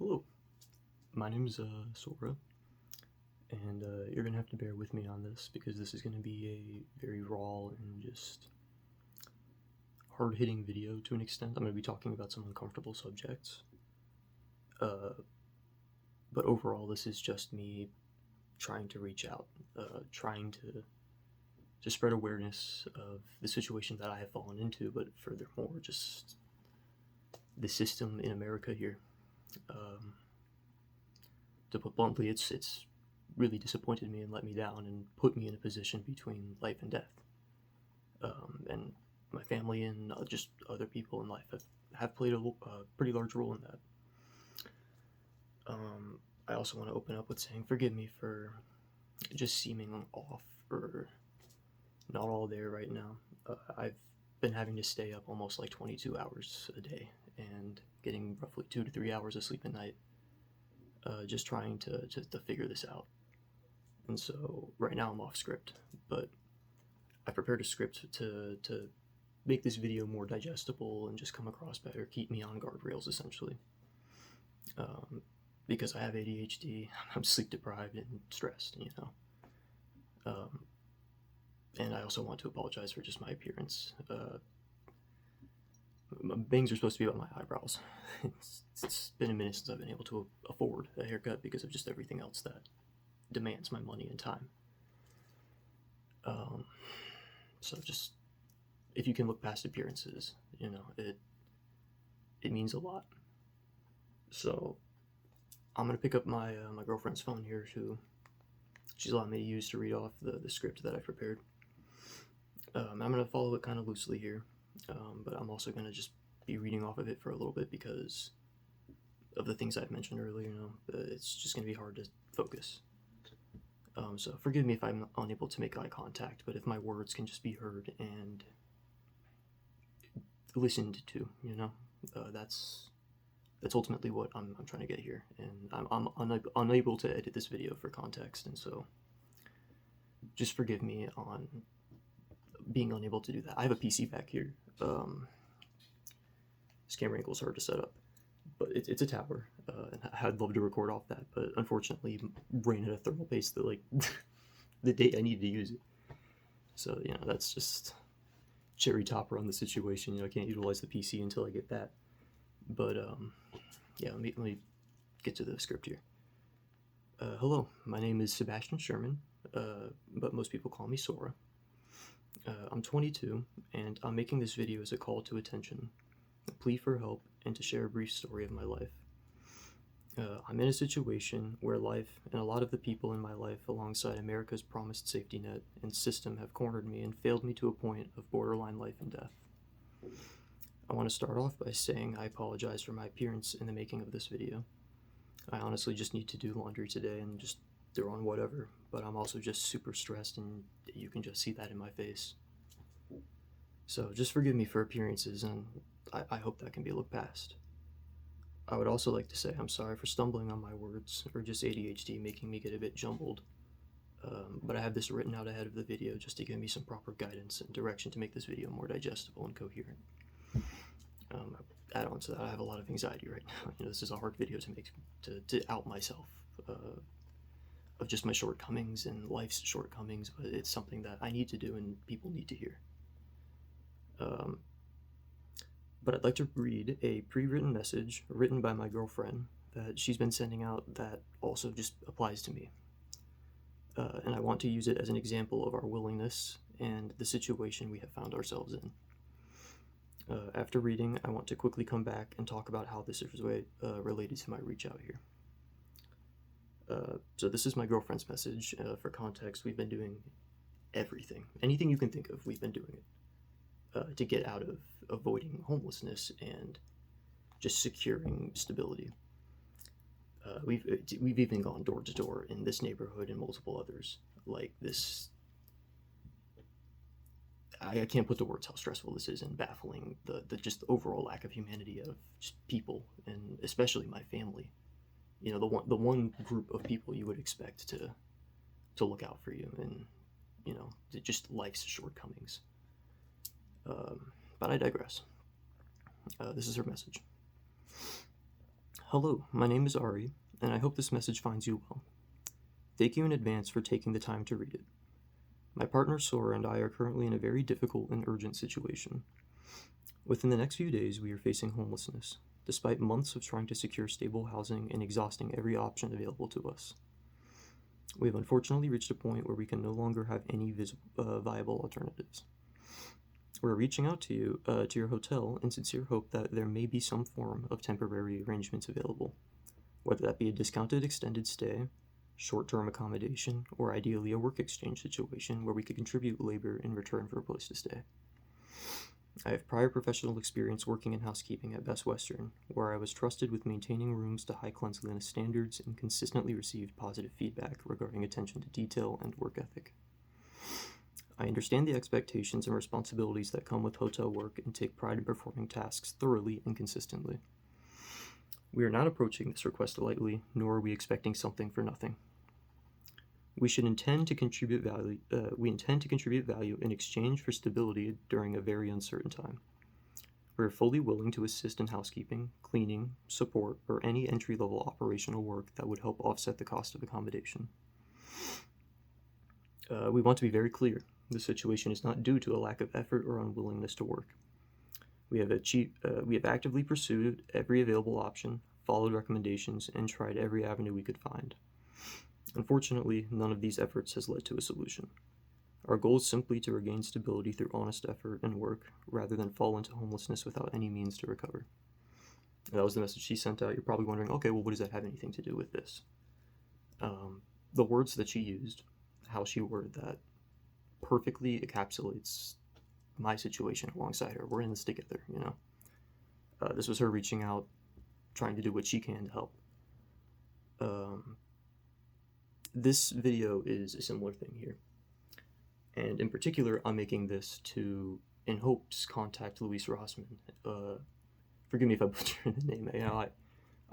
Hello, my name is Sora, and you're gonna have to bear with me on this because this is gonna be a very raw and just hard-hitting video to an extent. I'm gonna be talking about some uncomfortable subjects, uh, but overall, this is just me trying to reach out, trying to spread awareness of the situation that I have fallen into, but furthermore, just the system in America here. Um, to put bluntly, it's really disappointed me and let me down and put me in a position between life and death. And my family and just other people in life have played a pretty large role in that. I also want to open up with saying forgive me for just seeming off or not all there right now. I've been having to stay up almost like 22 hours a day and getting roughly 2 to 3 hours of sleep a night, just trying to figure this out. And so right now I'm off script, but I prepared a script to make this video more digestible and just come across better, keep me on guardrails essentially. Because I have ADHD, I'm sleep deprived and stressed, and I also want to apologize for just my appearance. My bangs are supposed to be about my eyebrows. It's been a minute since I've been able to afford a haircut because of just everything else that demands my money and time. So just, if you can look past appearances, it means a lot. So I'm gonna pick up my my girlfriend's phone here, who she's allowed me to use to read off the script that I prepared. I'm gonna follow it kind of loosely here, but I'm also gonna just be reading off of it for a little bit because of the things I've mentioned earlier. It's just gonna be hard to focus. So forgive me if I'm unable to make eye contact, but if my words can just be heard and listened to, that's ultimately what I'm trying to get here. And I'm unable to edit this video for context, and so just forgive me on being unable to do that. I have a PC back here. This camera angle is hard to set up, but it's a tower, and I'd love to record off that, but unfortunately ran at a thermal paste that like the day I needed to use it. So that's just cherry topper on the situation. I can't utilize the PC until I get that. But yeah, let me get to the script here. Hello, my name is Sebastian Sherman, but most people call me Sora. I'm 22, and I'm making this video as a call to attention, a plea for help, and to share a brief story of my life. I'm in a situation where life and a lot of the people in my life alongside America's promised safety net and system have cornered me and failed me to a point of borderline life and death. I want to start off by saying I apologize for my appearance in the making of this video. I honestly just need to do laundry today and just throw on whatever, but I'm also just super stressed, and you can just see that in my face. So just forgive me for appearances, and I hope that can be looked past. I would also like to say I'm sorry for stumbling on my words, or just ADHD making me get a bit jumbled, but I have this written out ahead of the video just to give me some proper guidance and direction to make this video more digestible and coherent. Add on to that, I have a lot of anxiety right now. This is a hard video to make, to out myself of just my shortcomings and life's shortcomings, but it's something that I need to do and people need to hear. But I'd like to read a pre-written message written by my girlfriend that she's been sending out that also just applies to me. And I want to use it as an example of our willingness and the situation we have found ourselves in. After reading, I want to quickly come back and talk about how this is related to my reach out here. So this is my girlfriend's message. For context, we've been doing everything. Anything you can think of, we've been doing it to get out of avoiding homelessness and just securing stability. We've even gone door to door in this neighborhood and multiple others. Like this, I can't put the words how stressful this is and baffling, the just overall lack of humanity of just people, and especially my family. The one group of people you would expect to look out for you, and just life's shortcomings. But I digress. This is her message. Hello, my name is Ari, and I hope this message finds you well. Thank you in advance for taking the time to read it. My partner Sora and I are currently in a very difficult and urgent situation. Within the next few days, we are facing homelessness, despite months of trying to secure stable housing and exhausting every option available to us. We have unfortunately reached a point where we can no longer have any viable alternatives. We're reaching out to you, to your hotel, in sincere hope that there may be some form of temporary arrangements available, whether that be a discounted extended stay, short-term accommodation, or ideally a work exchange situation where we could contribute labor in return for a place to stay. I have prior professional experience working in housekeeping at Best Western, where I was trusted with maintaining rooms to high cleanliness standards and consistently received positive feedback regarding attention to detail and work ethic. I understand the expectations and responsibilities that come with hotel work and take pride in performing tasks thoroughly and consistently. We are not approaching this request lightly, nor are we expecting something for nothing. We intend to contribute value in exchange for stability during a very uncertain time. We are fully willing to assist in housekeeping, cleaning, support, or any entry-level operational work that would help offset the cost of accommodation. We want to be very clear. The situation is not due to a lack of effort or unwillingness to work. We have actively pursued every available option, followed recommendations, and tried every avenue we could find. Unfortunately, none of these efforts has led to a solution. Our goal is simply to regain stability through honest effort and work, rather than fall into homelessness without any means to recover. And that was the message she sent out. You're probably wondering, okay, well, what does that have anything to do with this? The words that she used, how she worded that, perfectly encapsulates my situation alongside her. We're in this together, you know. This was her reaching out, trying to do what she can to help. This video is a similar thing here. And in particular, I'm making this in hopes contact Louise Rossman. Forgive me if I butcher the name. You know,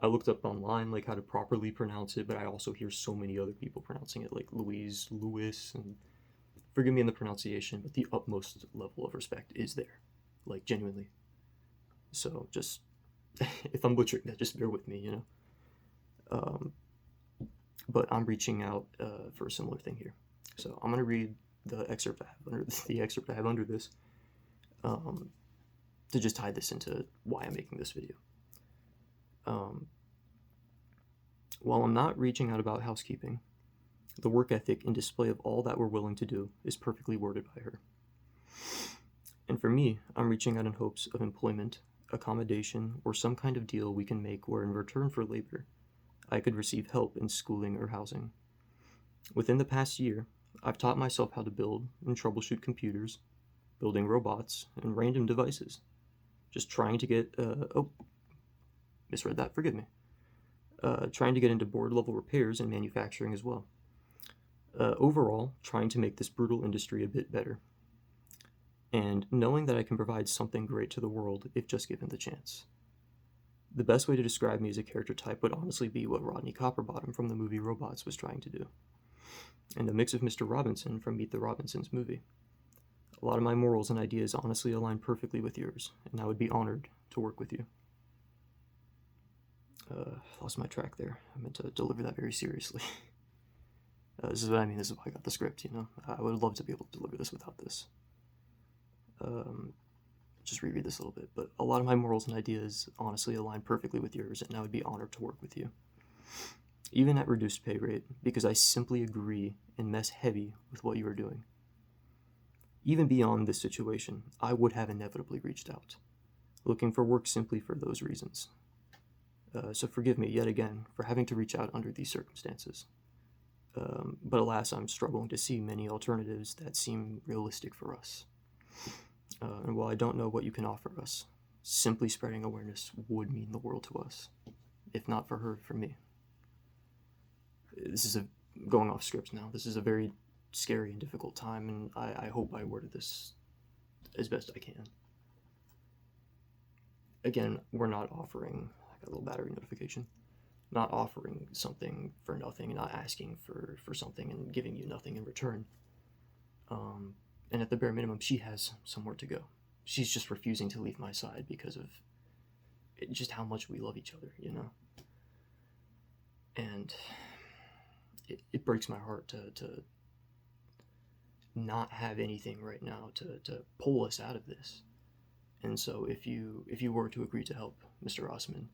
I looked up online like how to properly pronounce it, but I also hear so many other people pronouncing it like Louise, Lewis, and forgive me in the pronunciation, but the utmost level of respect is there, like genuinely. So just, if I'm butchering that, just bear with me, you know. But I'm reaching out for a similar thing here. So I'm gonna read the excerpt I have under this to just tie this into why I'm making this video. While I'm not reaching out about housekeeping, the work ethic and display of all that we're willing to do is perfectly worded by her. And for me, I'm reaching out in hopes of employment, accommodation, or some kind of deal we can make where in return for labor, I could receive help in schooling or housing. Within the past year, I've taught myself how to build and troubleshoot computers, building robots, and random devices. Just trying to get, misread that, forgive me. Trying to get into board-level repairs and manufacturing as well. Overall, trying to make this brutal industry a bit better. And knowing that I can provide something great to the world if just given the chance. The best way to describe me as a character type would honestly be what Rodney Copperbottom from the movie Robots was trying to do. And a mix of Mr. Robinson from Meet the Robinsons movie. A lot of my morals and ideas honestly align perfectly with yours, and I would be honored to work with you. Lost my track there. I meant to deliver that very seriously. This is what I mean. This is why I got the script, you know. I would love to be able to deliver this without this. Just reread this a little bit. But a lot of my morals and ideas honestly align perfectly with yours, and I would be honored to work with you. Even at reduced pay rate, because I simply agree and mess heavy with what you are doing. Even beyond this situation, I would have inevitably reached out, looking for work simply for those reasons. So forgive me yet again for having to reach out under these circumstances. But alas, I'm struggling to see many alternatives that seem realistic for us. And while I don't know what you can offer us, simply spreading awareness would mean the world to us. If not for her, for me. This is going off script now. This is a very scary and difficult time, and I hope I worded this as best I can. Again, we're not offering, I got a little battery notification, not offering something for nothing, not asking for something and giving you nothing in return. And at the bare minimum, she has somewhere to go. She's just refusing to leave my side because of just how much we love each other, you know? And it breaks my heart to not have anything right now to pull us out of this. And so if you were to agree to help Mr. Rossman,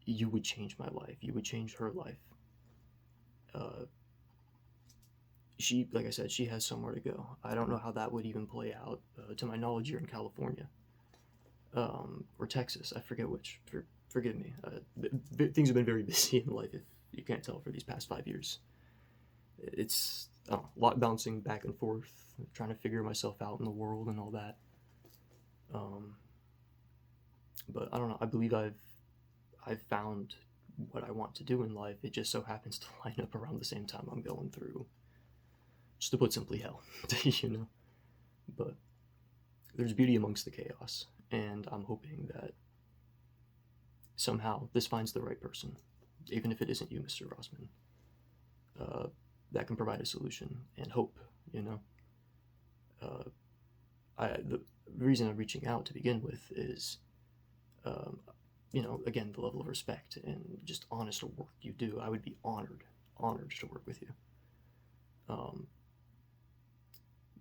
you would change my life. You would change her life. She, like I said, she has somewhere to go. I don't know how that would even play out. To my knowledge, you're in California, or Texas. I forget which. Forgive me. Things have been very busy in life, if you can't tell, for these past 5 years. It's a lot bouncing back and forth, trying to figure myself out in the world and all that. But I don't know. I believe I've found what I want to do in life. It just so happens to line up around the same time I'm going through, just to put simply, hell. You know. But there's beauty amongst the chaos, and I'm hoping that somehow this finds the right person, even if it isn't you, Mr. Rossman, that can provide a solution and hope, you know. The reason I'm reaching out to begin with is, you know, again, the level of respect and just honest work you do. I would be honored to work with you.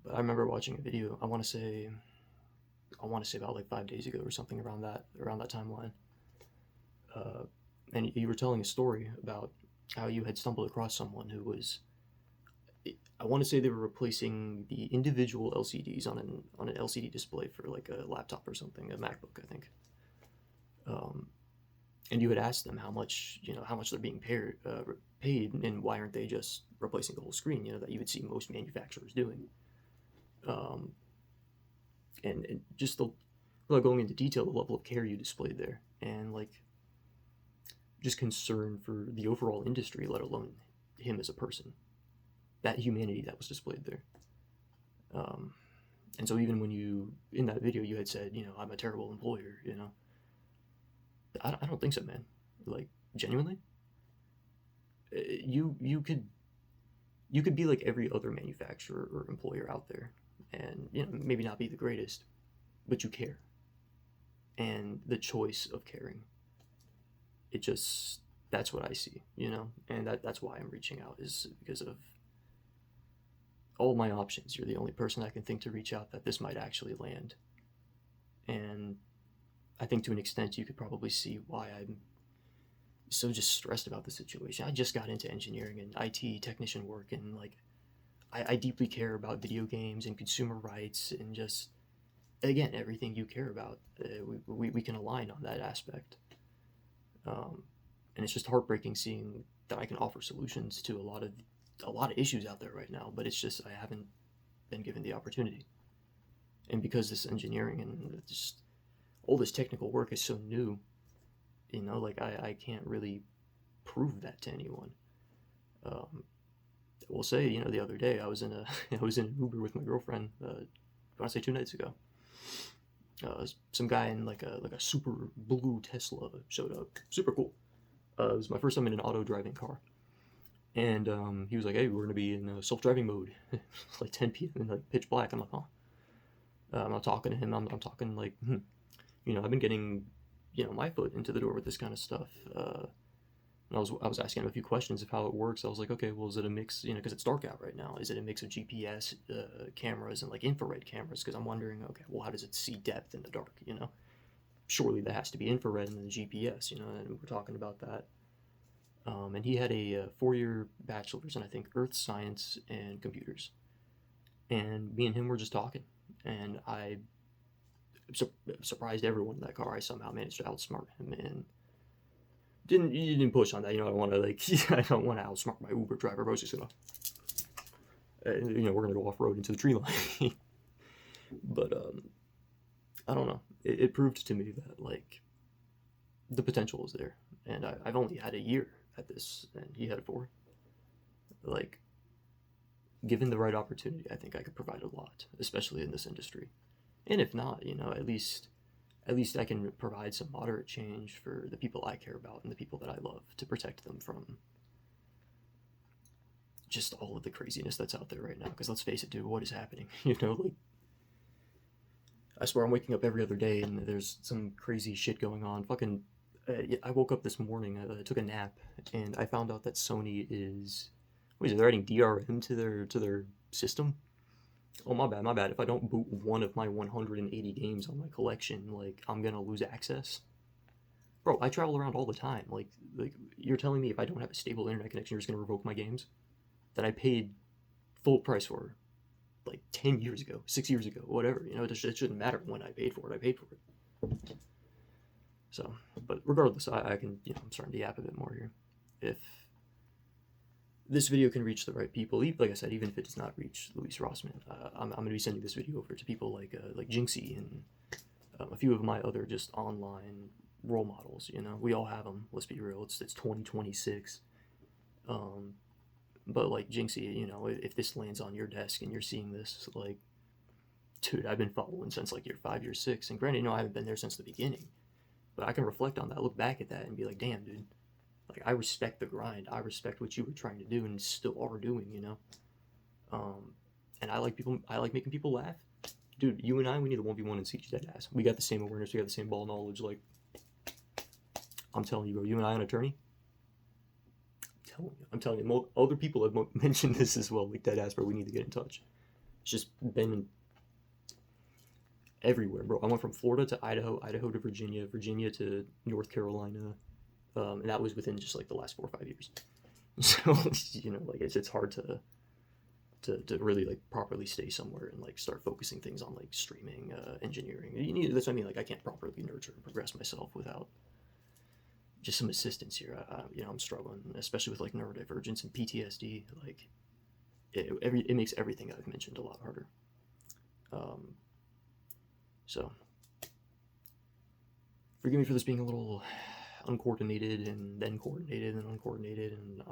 But I remember watching a video, I want to say about like 5 days ago or something, around that timeline. And you were telling a story about how you had stumbled across someone who was, I want to say they were replacing the individual LCDs on an LCD display for like a laptop or something, a MacBook, I think. And you had asked them how much they're being paid, and why aren't they just replacing the whole screen, you know, that you would see most manufacturers doing. And just without going into detail, the level of care you displayed there, and like just concern for the overall industry, let alone him as a person. That humanity that was displayed there. And so even when in that video, you had said, you know, I'm a terrible employer, you know. I don't think so, man. Like, genuinely, you could be like every other manufacturer or employer out there, and, you know, maybe not be the greatest, but you care. And the choice of caring, that's what I see, you know. And that's why I'm reaching out, is because of all my options. You're the only person I can think to reach out that this might actually land. And I think to an extent you could probably see why I'm so just stressed about the situation. I just got into engineering and IT technician work, and like I deeply care about video games and consumer rights, and just, again, everything you care about. We can align on that aspect. And it's just heartbreaking seeing that I can offer solutions to a lot of issues out there right now, but it's just I haven't been given the opportunity. And because this engineering and just all this technical work is so new, you know, like I can't really prove that to anyone. We'll say, you know, the other day I was in an Uber with my girlfriend. I want to say 2 nights ago. Some guy in like a super blue Tesla showed up. Super cool. It was my first time in an auto driving car. And he was like, "Hey, we're gonna be in self-driving mode." It's like 10 p.m. and like pitch black. I'm like, "Oh." I'm not talking to him. I'm talking like, you know, I've been getting, you know, my foot into the door with this kind of stuff. And I was asking him a few questions of how it works. I was like, okay, well, is it a mix? You know, because it's dark out right now. Is it a mix of GPS cameras and like infrared cameras? Because I'm wondering, okay, well, how does it see depth in the dark? You know, surely that has to be infrared and then GPS. You know, and we're talking about that. And he had a 4-year bachelor's in, I think, earth science and computers. And me and him were just talking, and I surprised everyone in that car. I somehow managed to outsmart him, and didn't push on that. You know, I want to like I don't want to outsmart my Uber driver. But I was just gonna, you know, we're gonna go off road into the tree line. But I don't know. It proved to me that like the potential is there, and I've only had a year at this, and he had 4. Like, given the right opportunity, I think I could provide a lot, especially in this industry. And if not, you know, at least I can provide some moderate change for the people I care about and the people that I love, to protect them from just all of the craziness that's out there right now. Because let's face it, dude, what is happening? You know, like, I swear I'm waking up every other day and there's some crazy shit going on. Fucking Yeah, I woke up this morning, I took a nap, and I found out that Sony is, what is it, they're adding DRM to their system. Oh, my bad, my bad. If I don't boot one of my 180 games on my collection, like, I'm gonna lose access. Bro, I travel around all the time. Like you're telling me if I don't have a stable internet connection, you're just gonna revoke my games that I paid full price for, like 10 years ago, 6 years ago, whatever. It shouldn't matter when I paid for it. I paid for it. So, but regardless, I can, I'm starting to yap a bit more here. If this video can reach the right people, like I said, even if it does not reach Luis Rossmann, I'm going to be sending this video over to people like Jinxie and a few of my other just online role models. We all have them. Let's be real. It's 2026. But like Jinxie, if this lands on your desk and you're seeing this, like, dude, I've been following since like year 5, year 6, and granted, I haven't been there since the beginning, but I can reflect on that, look back at that, and be like, damn, dude, like, I respect the grind. I respect what you were trying to do and still are doing, and I like making people laugh. Dude, you and I, we need the 1v1 and siege dead ass. We got the same awareness, we got the same ball knowledge. Like, I'm telling you, bro, you and I, an attorney. I'm telling you, other people have mentioned this as well. Like, dead ass, bro, we need to get in touch. It's just been everywhere, bro. I went from Florida to Idaho, Idaho to Virginia, Virginia to North Carolina, and that was within just like the last 4 or 5 years. So like it's hard to really like properly stay somewhere and like start focusing things on like streaming, engineering. That's what I mean. Like, I can't properly nurture and progress myself without just some assistance here. I'm struggling, especially with like neurodivergence and PTSD. Like, it makes everything I've mentioned a lot harder. So, forgive me for this being a little uncoordinated and then coordinated and uncoordinated, and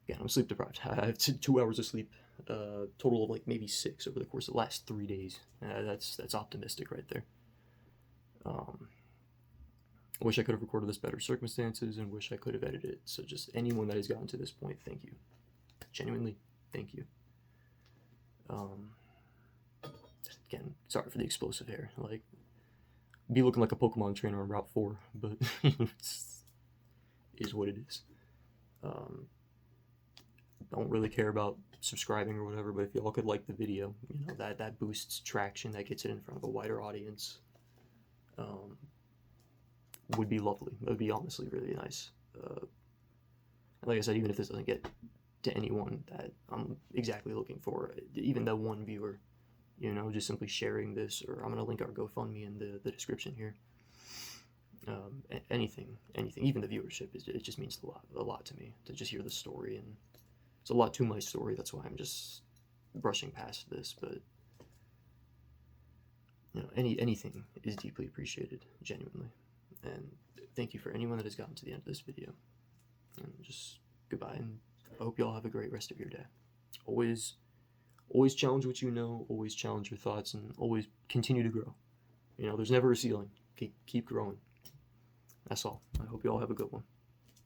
again, I'm sleep deprived. I have 2 hours of sleep, total of like maybe 6 over the course of the last 3 days. That's optimistic right there. I wish I could have recorded this better circumstances, and wish I could have edited it. So just anyone that has gotten to this point, thank you. Genuinely, thank you. Again, sorry for the explosive hair. Like, be looking like a Pokemon trainer on Route 4, but it is what it is. Don't really care about subscribing or whatever, but if y'all could like the video, that boosts traction, that gets it in front of a wider audience. Would be lovely. It would be honestly really nice. Like I said, even if this doesn't get to anyone that I'm exactly looking for, even that one viewer, just simply sharing this, or I'm going to link our GoFundMe in the description here. Anything, even the viewership, it just means a lot to me to just hear the story, and it's a lot to my story. That's why I'm just brushing past this, but anything is deeply appreciated, genuinely. And thank you for anyone that has gotten to the end of this video. And just goodbye, and I hope y'all have a great rest of your day. Always challenge what you know, always challenge your thoughts, and always continue to grow. There's never a ceiling. Keep growing. That's all. I hope you all have a good one.